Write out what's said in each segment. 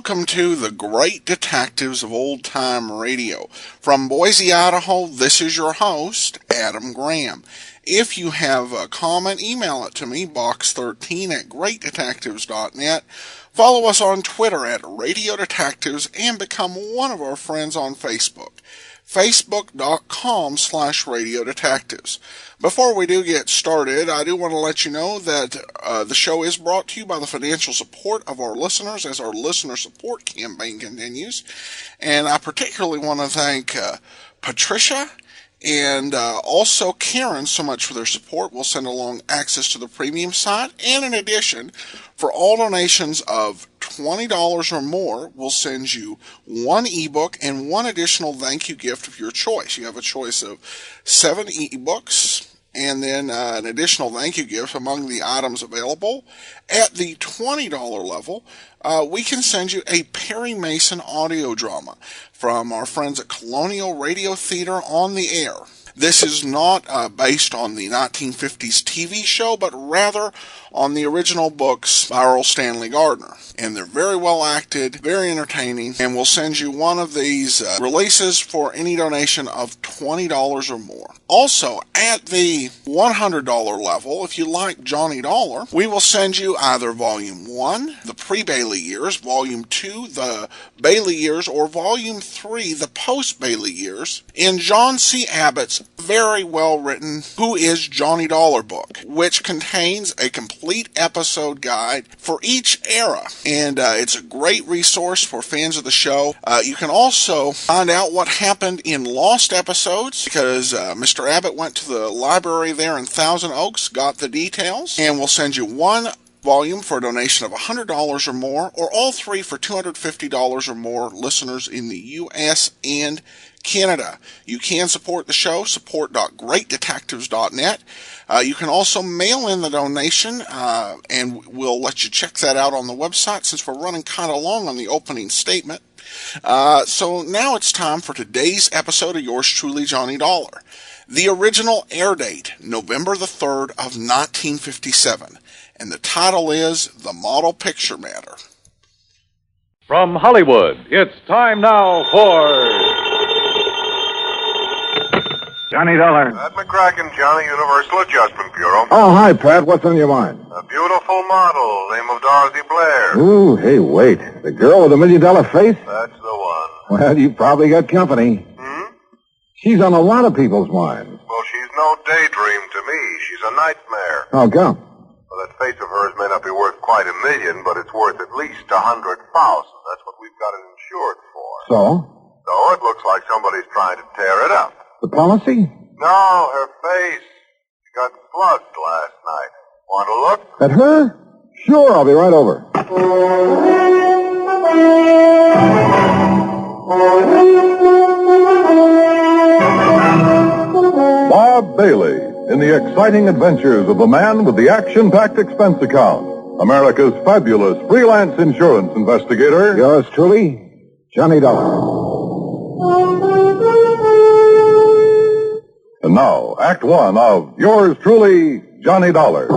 welcome to the Great Detectives of Old Time Radio. From Boise, Idaho, this is your host, Adam Graham. If you have a comment, email it to me, box13@greatdetectives.net. Follow us on Twitter at Radio Detectives and become one of our friends on Facebook. Facebook.com/Radio Detectives. Before we do get started, I do want to let you know that the show is brought to you by the financial support of our listeners as our listener support campaign continues. And I particularly want to thank Patricia and also Karen so much for their support. We'll send along access to the premium site. And in addition, for all donations of $20 or more, we'll send you one ebook and one additional thank you gift of your choice. You have a choice of 7 ebooks and then an additional thank you gift among the items available. At the $20 level, we can send you a Perry Mason audio drama from our friends at Colonial Radio Theater on the Air. This is not based on the 1950s TV show, but rather on the original books by Earl Stanley Gardner. And they're very well acted, very entertaining, and we'll send you one of these releases for any donation of $20 or more. Also, at the $100 level, if you like Johnny Dollar, we will send you either Volume 1, the pre-Bailey years, Volume 2, the Bailey years, or Volume 3, the post-Bailey years, in John C. Abbott's very well-written Who is Johnny Dollar book, which contains a complete episode guide for each era. And it's a great resource for fans of the show. You can also find out what happened in lost episodes, because Mr. Abbott went to the library there in Thousand Oaks, got the details, and we'll send you one volume for a donation of $100 or more, or all three for $250 or more, listeners in the U.S. and Canada. You can support the show, support.greatdetectives.net. You can also mail in the donation, and we'll let you check that out on the website since we're running kind of long on the opening statement. So now it's time for today's episode of Yours Truly, Johnny Dollar. The original air date, November the 3rd of 1957, and the title is The Model Picture Matter. From Hollywood, it's time now for Johnny Dollar. Pat McCracken, Johnny, Universal Adjustment Bureau. Oh, hi, Pat. What's on your mind? A beautiful model, name of Dorothy Blair. Ooh, hey, wait. The girl with the $1 million face? That's the one. Well, you probably got company. She's on a lot of people's minds. Well, she's no daydream to me. She's a nightmare. How come? Well, that face of hers may not be worth quite $1 million, but it's worth at least $100,000. That's what we've got it insured for. So? So it looks like somebody's trying to tear it up. The policy? No, her face. She got slugged last night. Want to look? At her? Sure, I'll be right over. Bob Bailey, in the exciting adventures of the man with the action-packed expense account, America's fabulous freelance insurance investigator. Yours truly, Johnny Dollar. And now, Act One of Yours Truly, Johnny Dollar.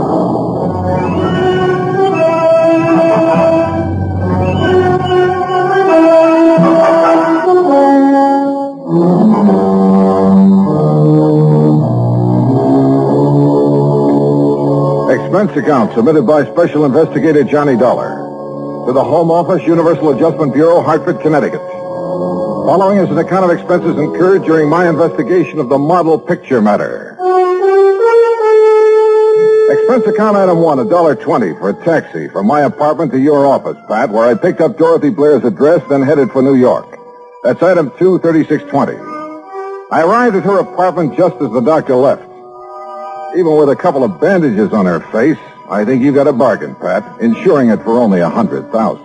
Expense account submitted by Special Investigator Johnny Dollar to the Home Office, Universal Adjustment Bureau, Hartford, Connecticut. Following is an account of expenses incurred during my investigation of the model picture matter. Expense account item 1, $1.20 for a taxi from my apartment to your office, Pat, where I picked up Dorothy Blair's address, then headed for New York. That's item 2, $36.20. I arrived at her apartment just as the doctor left. Even with a couple of bandages on her face, I think you got a bargain, Pat, insuring it for only $100,000.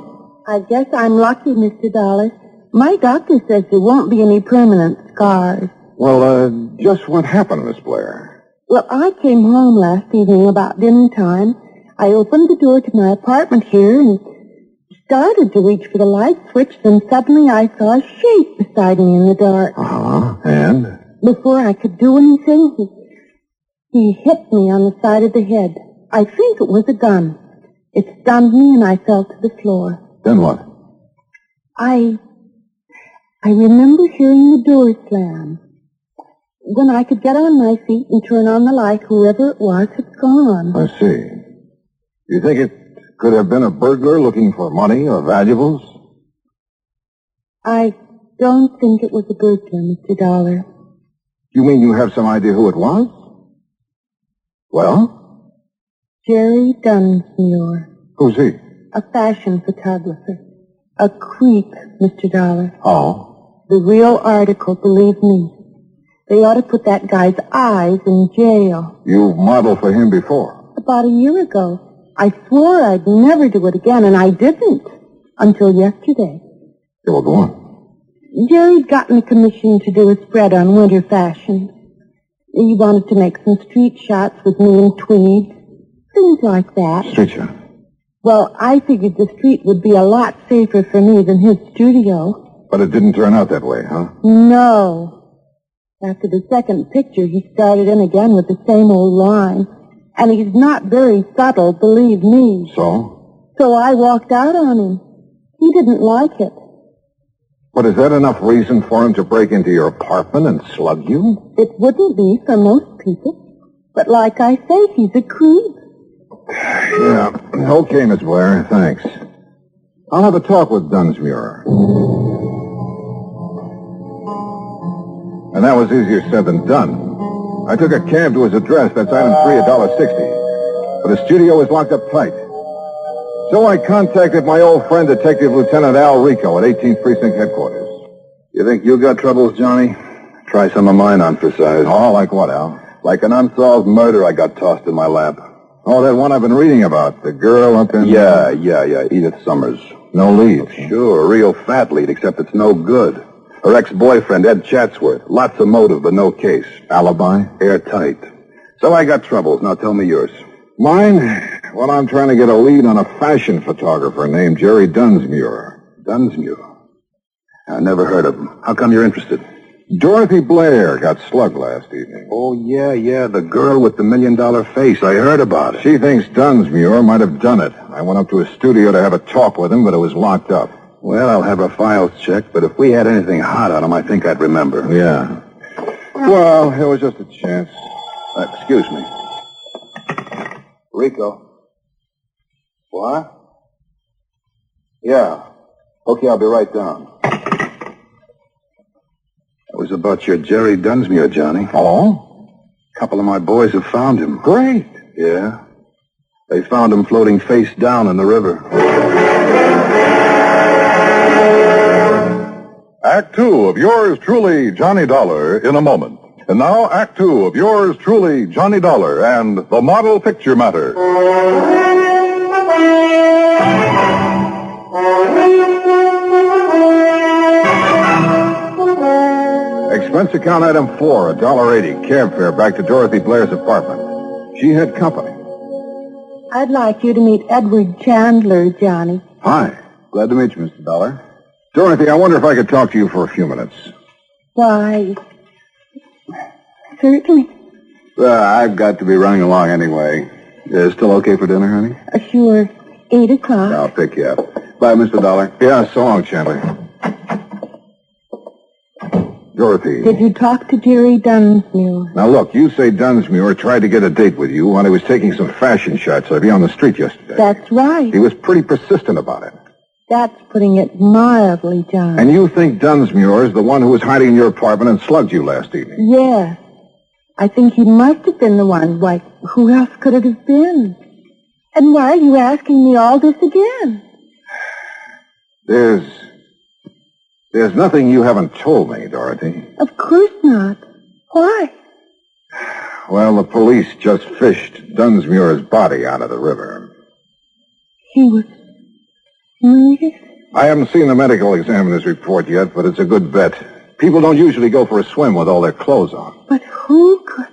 I guess I'm lucky, Mr. Dollar. My doctor says there won't be any permanent scars. Well, just what happened, Miss Blair? Well, I came home last evening about dinner time. I opened the door to my apartment here and started to reach for the light switch, then suddenly I saw a shape beside me in the dark. And? Before I could do anything, he hit me on the side of the head. I think it was a gun. It stunned me and I fell to the floor. Then what? I remember hearing the door slam. When I could get on my feet and turn on the light, whoever it was had gone. I see. You think it could have been a burglar looking for money or valuables? I don't think it was a burglar, Mr. Dollar. You mean you have some idea who it was? Well? Jerry Dunsmuir. Who's he? A fashion photographer. A creep, Mr. Dollar. Oh? The real article, believe me. They ought to put that guy's eyes in jail. You've modeled for him before. About a year ago. I swore I'd never do it again, and I didn't. Until yesterday. Yeah, well, go on. Jerry'd gotten a commission to do a spread on winter fashion. He wanted to make some street shots with me in tweeds. Things like that. Street shot. Well, I figured the street would be a lot safer for me than his studio. But it didn't turn out that way, huh? No. After the second picture, he started in again with the same old line. And he's not very subtle, believe me. So? So I walked out on him. He didn't like it. But is that enough reason for him to break into your apartment and slug you? It wouldn't be for most people. But like I say, he's a creep. Yeah. Okay, Miss Blair. Thanks. I'll have a talk with Dunsmuir. And that was easier said than done. I took a cab to his address. That's item 3, $1.60. But his studio was locked up tight. So I contacted my old friend, Detective Lieutenant Al Rico at 18th Precinct Headquarters. You think you got troubles, Johnny? Try some of mine on for size. Oh, like what, Al? Like an unsolved murder I got tossed in my lap. Oh, that one I've been reading about. The girl up in... Yeah. Edith Summers. No lead. Sure, a real fat lead, except it's no good. Her ex-boyfriend, Ed Chatsworth. Lots of motive, but no case. Alibi? Airtight. So I got troubles. Now tell me yours. Mine? Well, I'm trying to get a lead on a fashion photographer named Jerry Dunsmuir. Dunsmuir? I never heard of him. How come you're interested? Dorothy Blair got slugged last evening. Oh, yeah, the girl with the $1 million face. I heard about it. She thinks Dunsmuir might have done it. I went up to his studio to have a talk with him, but it was locked up. Well, I'll have her files checked, but if we had anything hot on him, I think I'd remember. Yeah. Well, it was just a chance. Excuse me. Rico. What? Yeah. Okay, I'll be right down. It was about your Jerry Dunsmuir, Johnny. Oh? A couple of my boys have found him. Great. Yeah. They found him floating face down in the river. Act 2 of yours truly, Johnny Dollar, in a moment. And now, Act 2 of yours truly, Johnny Dollar, and the Model Picture Matter. Expense account item 4, $1.80. Cab fare back to Dorothy Blair's apartment. She had company. I'd like you to meet Edward Chandler, Johnny. Hi. Glad to meet you, Mr. Dollar. Dorothy, I wonder if I could talk to you for a few minutes. Why, certainly. I've got to be running along anyway. Still okay for dinner, honey? Sure. 8 o'clock. I'll pick you up. Bye, Mr. Dollar. Yeah, so long, Chandler. Dorothy. Did you talk to Jerry Dunsmuir? Now, look, you say Dunsmuir tried to get a date with you while he was taking some fashion shots of you on the street yesterday. That's right. He was pretty persistent about it. That's putting it mildly, John. And you think Dunsmuir is the one who was hiding in your apartment and slugged you last evening? Yes. I think he must have been the one. Why, who else could it have been? And why are you asking me all this again? There's nothing you haven't told me, Dorothy. Of course not. Why? Well, the police just fished Dunsmuir's body out of the river. He was murdered? I haven't seen the medical examiner's report yet, but it's a good bet. People don't usually go for a swim with all their clothes on. But who could...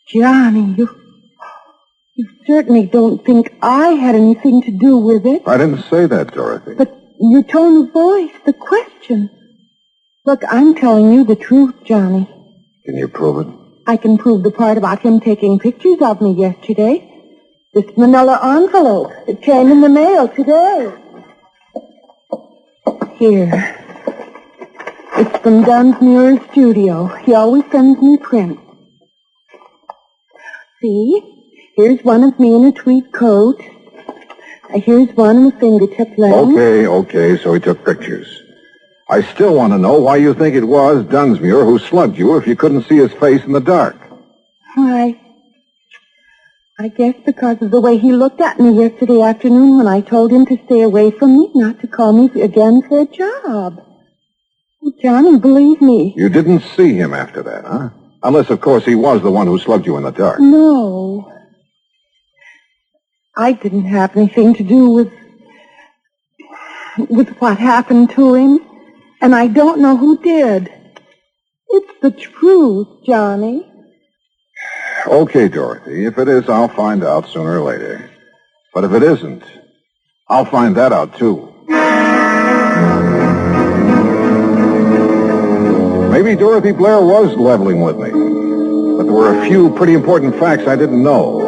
Johnny, you certainly don't think I had anything to do with it. I didn't say that, Dorothy. But your tone of voice, the question. Look, I'm telling you the truth, Johnny. Can you prove it? I can prove the part about him taking pictures of me yesterday. This manila envelope. It came in the mail today. Here. It's from Dunsmuir's studio. He always sends me prints. See? Here's one of me in a tweed coat. Here's one in a fingertip length. Okay, so he took pictures. I still want to know why you think it was Dunsmuir who slugged you if you couldn't see his face in the dark. Why, I guess because of the way he looked at me yesterday afternoon when I told him to stay away from me, not to call me again for a job. Oh, Johnny, believe me. You didn't see him after that, huh? Unless, of course, he was the one who slugged you in the dark. No. I didn't have anything to do with what happened to him, and I don't know who did. It's the truth, Johnny. Okay, Dorothy. If it is, I'll find out sooner or later. But if it isn't, I'll find that out, too. Maybe Dorothy Blair was leveling with me. But there were a few pretty important facts I didn't know.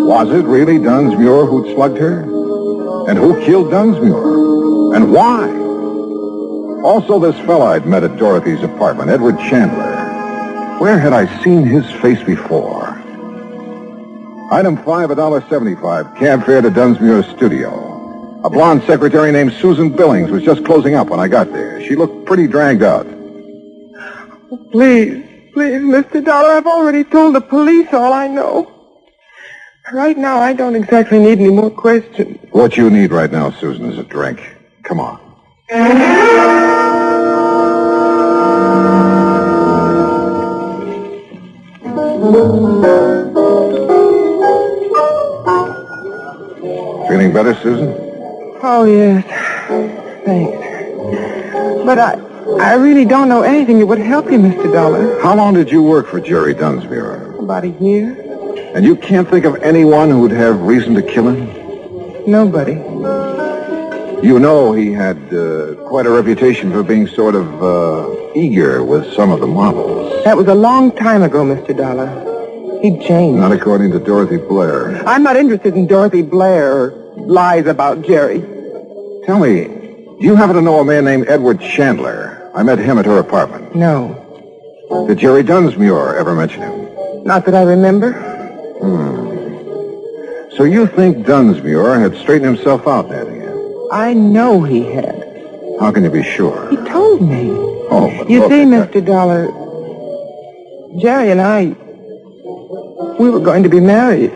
Was it really Dunsmuir who'd slugged her? And who killed Dunsmuir? And why? Also, this fella I'd met at Dorothy's apartment, Edward Chandler. Where had I seen his face before? Item 5, $1.75, cab fare to Dunsmuir's studio. A blonde secretary named Susan Billings was just closing up when I got there. She looked pretty dragged out. Please, Mr. Dollar, I've already told the police all I know. Right now, I don't exactly need any more questions. What you need right now, Susan, is a drink. Come on. Feeling better, Susan? Oh, yes. Thanks. But I really don't know anything that would help you, Mr. Dollar. How long did you work for Jerry Dunsmuir? About a year. And you can't think of anyone who'd have reason to kill him? Nobody. You know he had quite a reputation for being sort of eager with some of the models. That was a long time ago, Mr. Dollar. He changed. Not according to Dorothy Blair. I'm not interested in Dorothy Blair or lies about Jerry. Tell me, do you happen to know a man named Edward Chandler? I met him at her apartment. No. Did Jerry Dunsmuir ever mention him? Not that I remember. So you think Dunsmuir had straightened himself out, hadn't you? I know he had. How can you be sure? He told me. Oh, but You look, see, Mr. Dollar, Jerry and I, we were going to be married.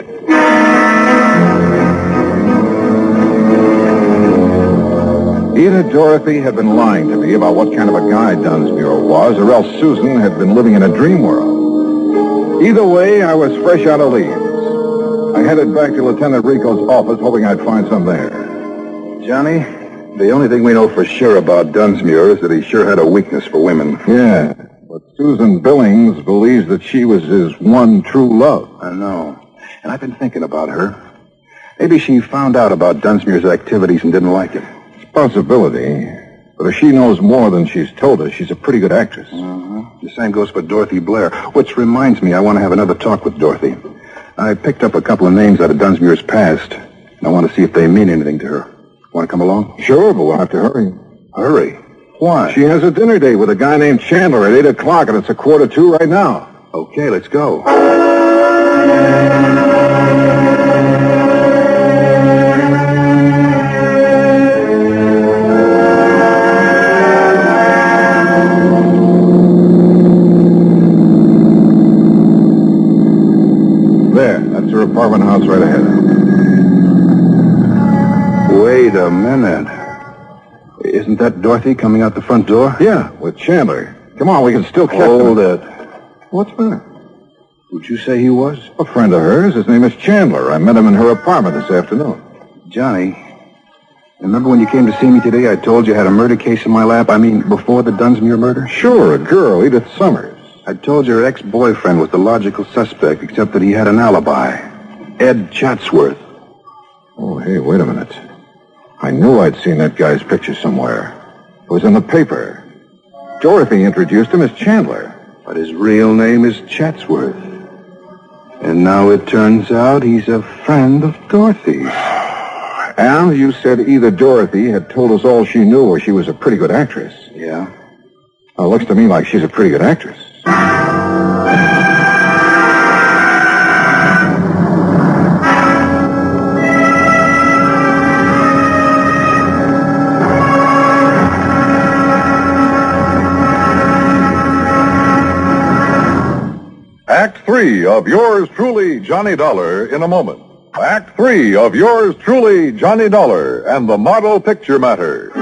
Either Dorothy had been lying to me about what kind of a guy Dunsmuir was, or else Susan had been living in a dream world. Either way, I was fresh out of leaves. I headed back to Lieutenant Rico's office, hoping I'd find some there. Johnny, the only thing we know for sure about Dunsmuir is that he sure had a weakness for women. Yeah, but Susan Billings believes that she was his one true love. I know. And I've been thinking about her. Maybe she found out about Dunsmuir's activities and didn't like him. It's a possibility. But if she knows more than she's told us, she's a pretty good actress. The same goes for Dorothy Blair, which reminds me I want to have another talk with Dorothy. I picked up a couple of names out of Dunsmuir's past, and I want to see if they mean anything to her. Want to come along? Sure, but we'll have to hurry. Hurry. Why? She has a dinner date with a guy named Chandler at 8 o'clock, and it's 1:45 right now. Okay, let's go. That's her apartment house right ahead. Wait a minute. Isn't that Dorothy coming out the front door? Yeah, with Chandler. Come on, we can still catch Hold them. it. What's that? Who'd you say he was? A friend of hers. His name is Chandler. I met him in her apartment this afternoon. Johnny, remember when you came to see me today, I told you I had a murder case in my lap? I mean, before the Dunsmuir murder? Sure, a girl, Edith Summers. I told you her ex-boyfriend was the logical suspect, except that he had an alibi. Ed Chatsworth. Oh, hey, wait a minute. I knew I'd seen that guy's picture somewhere. It was in the paper. Dorothy introduced him as Chandler. But his real name is Chatsworth. And now it turns out he's a friend of Dorothy's. Al, you said either Dorothy had told us all she knew or she was a pretty good actress. Yeah? Well, it looks to me like she's a pretty good actress. Act 3 of yours truly, Johnny Dollar, in a moment. Act 3 of yours truly, Johnny Dollar, and the Model Picture Matter.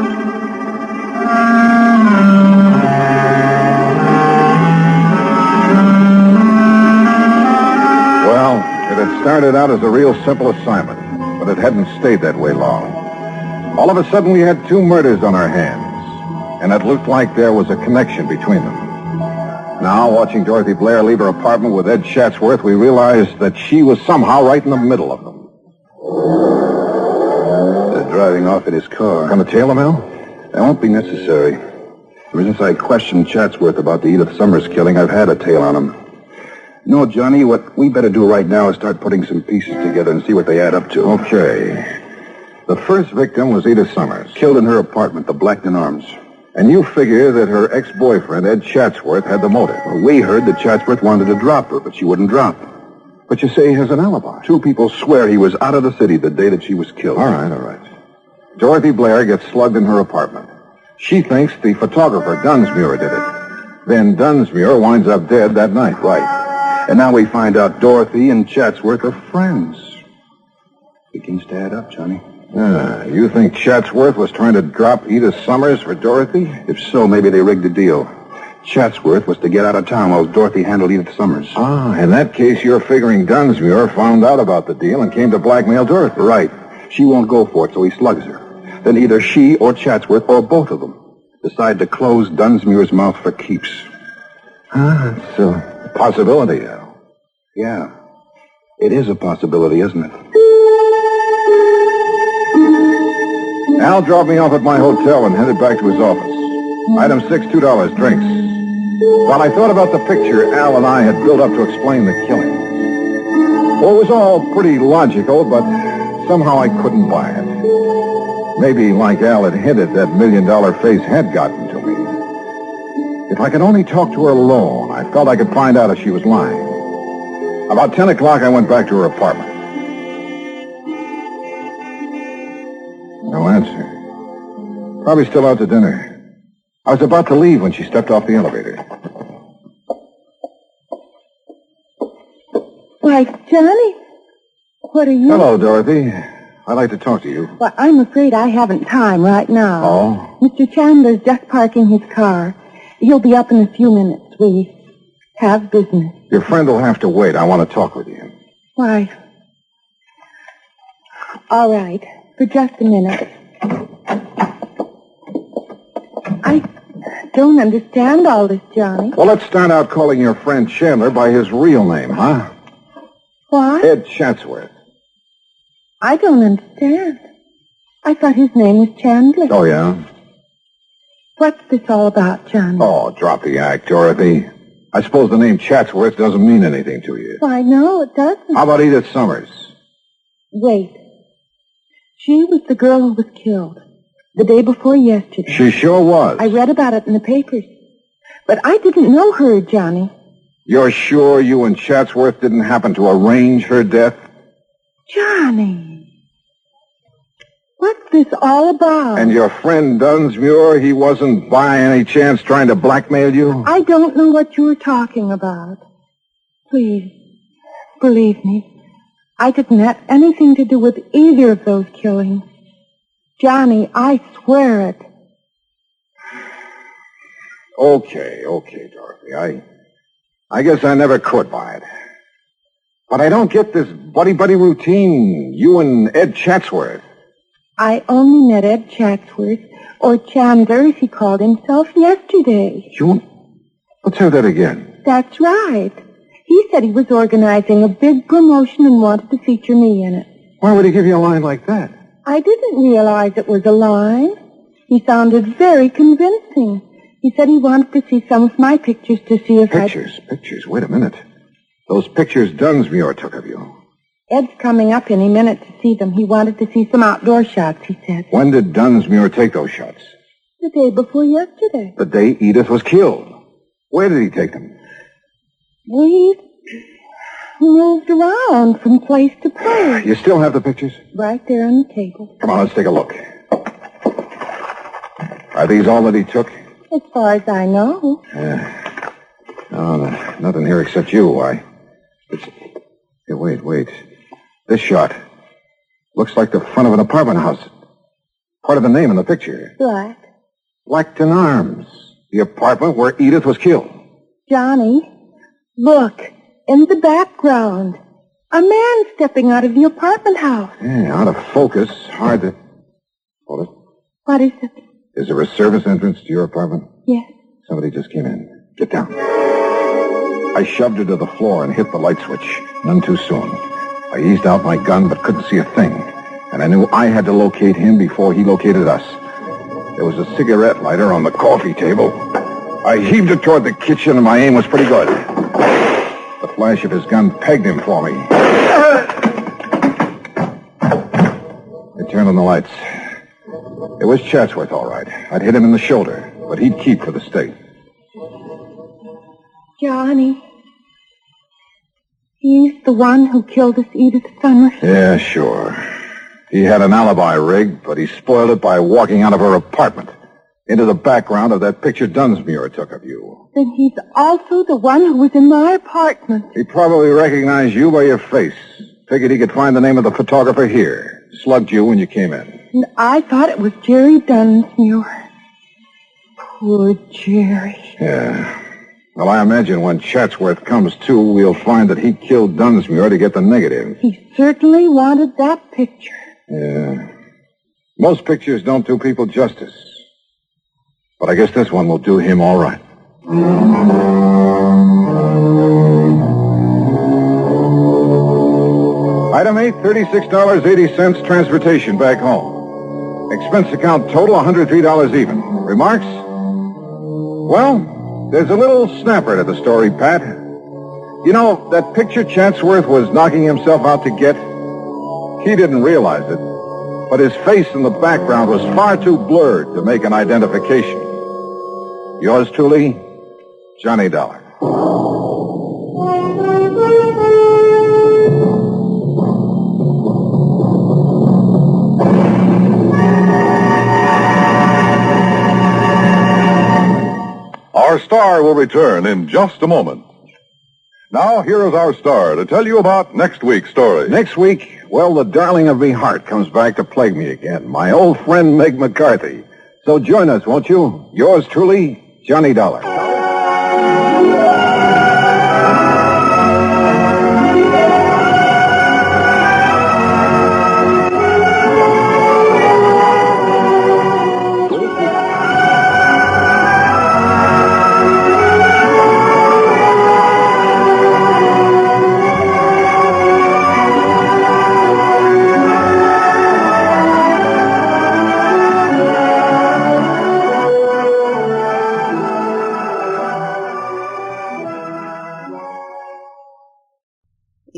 Well, it had started out as a real simple assignment, but it hadn't stayed that way long. All of a sudden, we had 2 murders on our hands, and it looked like there was a connection between them. Now, watching Dorothy Blair leave her apartment with Ed Chatsworth, we realized that she was somehow right in the middle of them. They're driving off in his car. Gonna tail them, Al? That won't be necessary. Ever since I questioned Chatsworth about the Edith Summers killing, I've had a tail on him. No, Johnny, what we better do right now is start putting some pieces together and see what they add up to. Okay. The first victim was Edith Summers. Killed in her apartment, the Blackton Arms. And you figure that her ex-boyfriend, Ed Chatsworth, had the motive. Well, we heard that Chatsworth wanted to drop her, but she wouldn't drop. But you say he has an alibi. 2 people swear he was out of the city the day that she was killed. All right. Dorothy Blair gets slugged in her apartment. She thinks the photographer, Dunsmuir, did it. Then Dunsmuir winds up dead that night. Right. And now we find out Dorothy and Chatsworth are friends. Begins to add up, Johnny. You think Chatsworth was trying to drop Edith Summers for Dorothy? If so, maybe they rigged the deal. Chatsworth was to get out of town while Dorothy handled Edith Summers. In that case, you're figuring Dunsmuir found out about the deal and came to blackmail Dorothy. Right. She won't go for it, so he slugs her. Then either she or Chatsworth, or both of them, decide to close Dunsmuir's mouth for keeps. It's a possibility, Al. Yeah. It is a possibility, isn't it? Al dropped me off at my hotel and headed back to his office. Item 6, $2, drinks. While I thought about the picture Al and I had built up to explain the killing. Well, it was all pretty logical, but somehow I couldn't buy it. Maybe, like Al had hinted, that $1 million face had gotten to me. If I could only talk to her alone, I felt I could find out if she was lying. About 10 o'clock, I went back to her apartment. No answer. Probably still out to dinner. I was about to leave when she stepped off the elevator. Why, Johnny, what are you... Hello, Dorothy. I'd like to talk to you. Well, I'm afraid I haven't time right now. Oh? Mr. Chandler's just parking his car. He'll be up in a few minutes. We have business. Your friend will have to wait. I want to talk with you. Why? All right. For just a minute. I don't understand all this, Johnny. Well, let's start out calling your friend Chandler by his real name, huh? What? Ed Chatsworth. I don't understand. I thought his name was Chandler. Oh, yeah? What's this all about, Johnny? Oh, drop the act, Dorothy. I suppose the name Chatsworth doesn't mean anything to you. Why, no, it doesn't. How about Edith Summers? Wait. She was the girl who was killed the day before yesterday. She sure was. I read about it in the papers. But I didn't know her, Johnny. You're sure you and Chatsworth didn't happen to arrange her death? Johnny. What's this all about? And your friend Dunsmuir, he wasn't by any chance trying to blackmail you? I don't know what you were talking about. Please, believe me. I didn't have anything to do with either of those killings. Johnny, I swear it. Okay, Dorothy. I guess I never could buy it. But I don't get this buddy-buddy routine, you and Ed Chatsworth. I only met Ed Chatsworth, or Chandler as he called himself, yesterday. Let's have that again. That's right. He said he was organizing a big promotion and wanted to feature me in it. Why would he give you a line like that? I didn't realize it was a line. He sounded very convincing. He said he wanted to see some of my pictures to see if Pictures? Wait a minute. Those pictures Dunsmuir took of you. Ed's coming up any minute to see them. He wanted to see some outdoor shots, he said. When did Dunsmuir take those shots? The day before yesterday. The day Edith was killed. Where did he take them? We moved around from place to place. You still have the pictures? Right there on the table. Come on, let's take a look. Are these all that he took? As far as I know. No, nothing here except you. Here, wait. This shot looks like the front of an apartment house. Part of the name in the picture. Black. Blackton Arms. The apartment where Edith was killed. Johnny, look. In the background. A man stepping out of the apartment house. Yeah, out of focus. Hard to... Hold it. What is it? Is there a service entrance to your apartment? Yes. Somebody just came in. Get down. I shoved her to the floor and hit the light switch. None too soon. I eased out my gun but couldn't see a thing. And I knew I had to locate him before he located us. There was a cigarette lighter on the coffee table. I heaved it toward the kitchen and my aim was pretty good. The flash of his gun pegged him for me. I turned on the lights. It was Chatsworth, all right. I'd hit him in the shoulder, but he'd keep for the state. Johnny. He's the one who killed us, Edith Summers. Yeah, sure. He had an alibi rigged, but he spoiled it by walking out of her apartment into the background of that picture Dunsmuir took of you. Then he's also the one who was in my apartment. He probably recognized you by your face. Figured he could find the name of the photographer here. Slugged you when you came in. And I thought it was Jerry Dunsmuir. Poor Jerry. Yeah. Well, I imagine when Chatsworth comes to, we'll find that he killed Dunsmuir to get the negative. He certainly wanted that picture. Yeah. Most pictures don't do people justice. But I guess this one will do him all right. Item 8, $36.80 transportation back home. Expense account total, $103 even. Remarks? Well, there's a little snapper to the story, Pat. You know, that picture Chatsworth was knocking himself out to get, he didn't realize it, but his face in the background was far too blurred to make an identification. Yours truly, Johnny Dollar. Our star will return in just a moment. Now, here is our star to tell you about next week's story. Next week, well, the darling of me heart comes back to plague me again. My old friend Meg McCarthy. So join us, won't you? Yours truly, Johnny Dollar.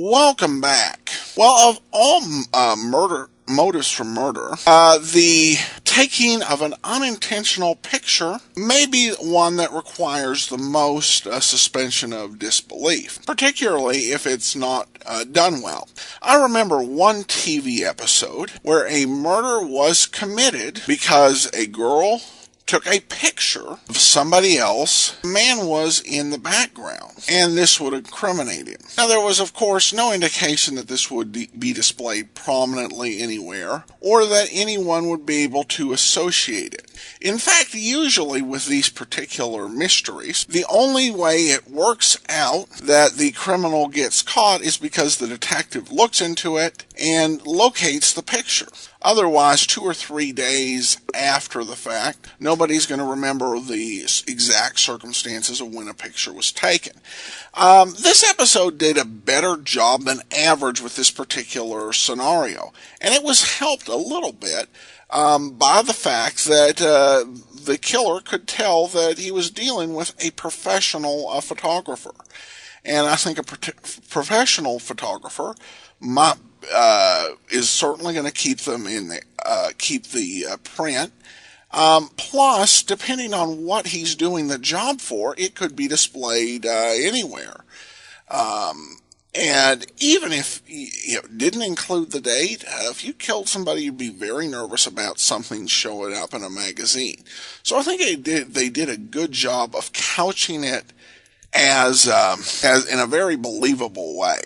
Welcome back. Well, of all motives for murder, the taking of an unintentional picture may be one that requires the most suspension of disbelief, particularly if it's not done well. I remember one TV episode where a murder was committed because a girl took a picture of somebody else. The man was in the background, and this would incriminate him. Now, there was, of course, no indication that this would be displayed prominently anywhere, or that anyone would be able to associate it. In fact, usually with these particular mysteries, the only way it works out that the criminal gets caught is because the detective looks into it and locates the picture. Otherwise, 2 or 3 days after the fact, nobody's going to remember the exact circumstances of when a picture was taken. This episode did a better job than average with this particular scenario, and it was helped a little bit by the fact that the killer could tell that he was dealing with a professional photographer. And I think a professional photographer is certainly going to keep them in keep the print. Plus, depending on what he's doing the job for, it could be displayed anywhere. And even if you didn't include the date, if you killed somebody, you'd be very nervous about something showing up in a magazine. So I think they did a good job of couching it as in a very believable way.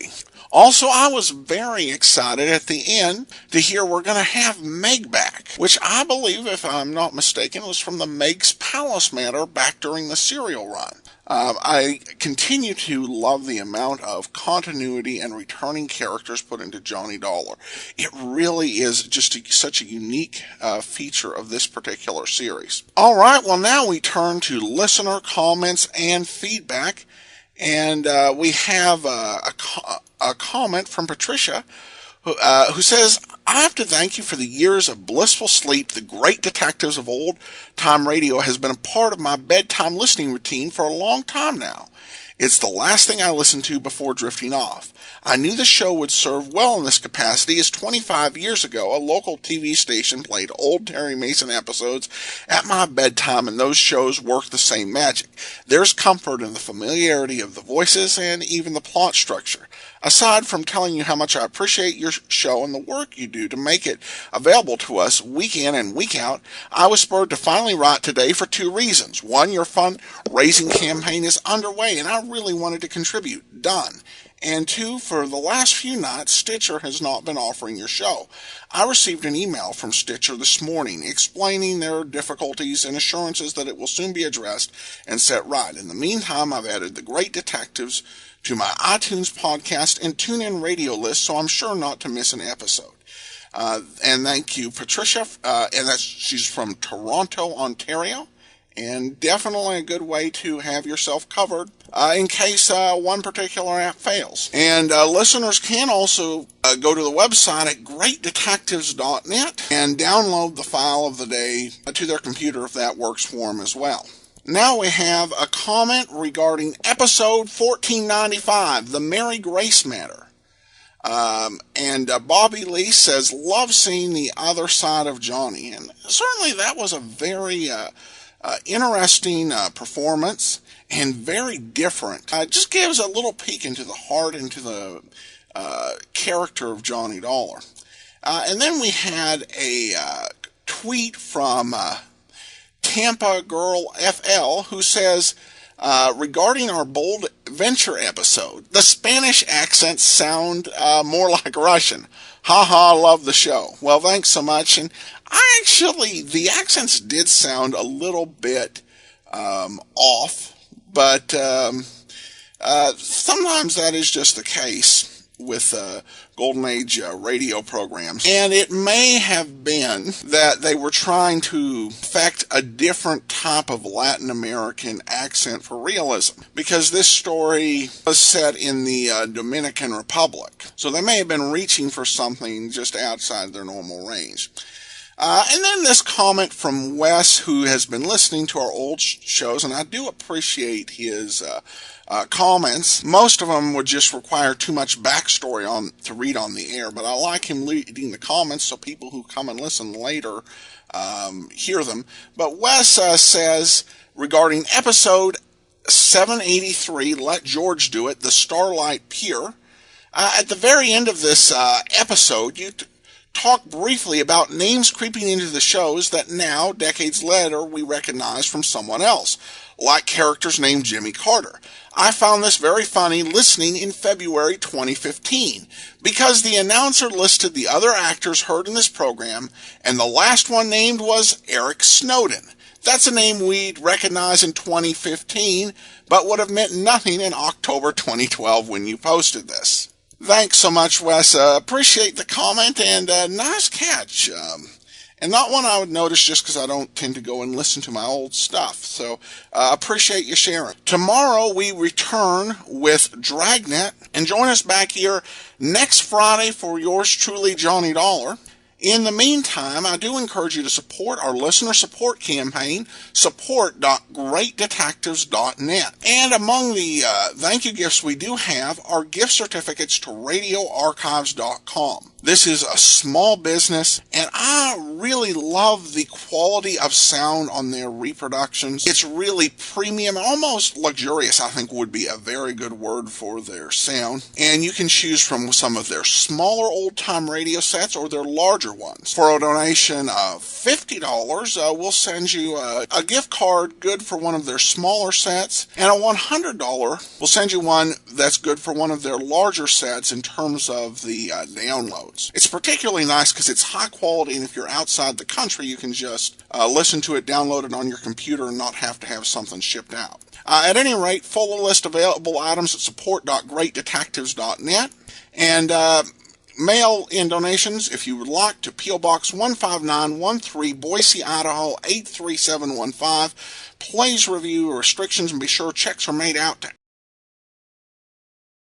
Also, I was very excited at the end to hear we're going to have Meg back, which I believe, if I'm not mistaken, was from the Meg's Palace matter back during the serial run. I continue to love the amount of continuity and returning characters put into Johnny Dollar. It really is just such a unique feature of this particular series. All right, well, now we turn to listener comments and feedback. And we have a comment from Patricia who says, I have to thank you for the years of blissful sleep. The great detectives of old-time radio has been a part of my bedtime listening routine for a long time now. It's the last thing I listened to before drifting off. I knew the show would serve well in this capacity as 25 years ago a local TV station played old Terry Mason episodes at my bedtime, and those shows work the same magic. There's comfort in the familiarity of the voices and even the plot structure. Aside from telling you how much I appreciate your show and the work you do to make it available to us week in and week out, I was spurred to finally write today for two reasons. One, your fundraising campaign is underway, and I really wanted to contribute. Done. And two, for the last few nights, Stitcher has not been offering your show. I received an email from Stitcher this morning explaining their difficulties and assurances that it will soon be addressed and set right. In the meantime, I've added The Great Detectives to my iTunes podcast and TuneIn radio list, so I'm sure not to miss an episode. And thank you, Patricia, and she's from Toronto, Ontario. And definitely a good way to have yourself covered in case one particular app fails. And listeners can also go to the website at greatdetectives.net and download the file of the day to their computer if that works for them as well. Now we have a comment regarding episode 1495, the Mary Grace matter. And Bobby Lee says, love seeing the other side of Johnny. And certainly that was a very interesting performance and very different. It just gives a little peek into the heart, into the character of Johnny Dollar. And then we had a tweet from Tampa Girl FL who says, regarding our Bold Venture episode, the Spanish accents sound more like Russian. Ha ha, love the show. Well, thanks so much. And the accents did sound a little bit off, but sometimes that is just the case with Golden Age radio programs. And it may have been that they were trying to affect a different type of Latin American accent for realism, because this story was set in the Dominican Republic. So they may have been reaching for something just outside their normal range. And then this comment from Wes, who has been listening to our old shows, and I do appreciate his comments. Most of them would just require too much backstory to read on the air, but I like him reading the comments so people who come and listen later hear them. But Wes says, regarding episode 783, Let George Do It, the Starlight Pier, at the very end of this episode, you talk briefly about names creeping into the shows that now, decades later, we recognize from someone else, like characters named Jimmy Carter. I found this very funny listening in February 2015, because the announcer listed the other actors heard in this program, and the last one named was Eric Snowden. That's a name we'd recognize in 2015, but would have meant nothing in October 2012 when you posted this. Thanks so much, Wes. Appreciate the comment, and nice catch. And not one I would notice just because I don't tend to go and listen to my old stuff. So appreciate you sharing. Tomorrow we return with Dragnet, and join us back here next Friday for yours truly, Johnny Dollar. In the meantime, I do encourage you to support our listener support campaign, support.greatdetectives.net. And among the thank you gifts we do have are gift certificates to radioarchives.com. This is a small business, and I really love the quality of sound on their reproductions. It's really premium, almost luxurious, I think would be a very good word for their sound. And you can choose from some of their smaller old-time radio sets or their larger ones. For a donation of $50, we'll send you a gift card good for one of their smaller sets, and a $100 we'll send you one that's good for one of their larger sets in terms of the download. It's particularly nice because it's high quality, and if you're outside the country, you can just listen to it, download it on your computer, and not have to have something shipped out. At any rate, full list available items at support.greatdetectives.net, and mail in donations, if you would like, to P.O. Box 15913, Boise, Idaho 83715. Please review restrictions and be sure checks are made out to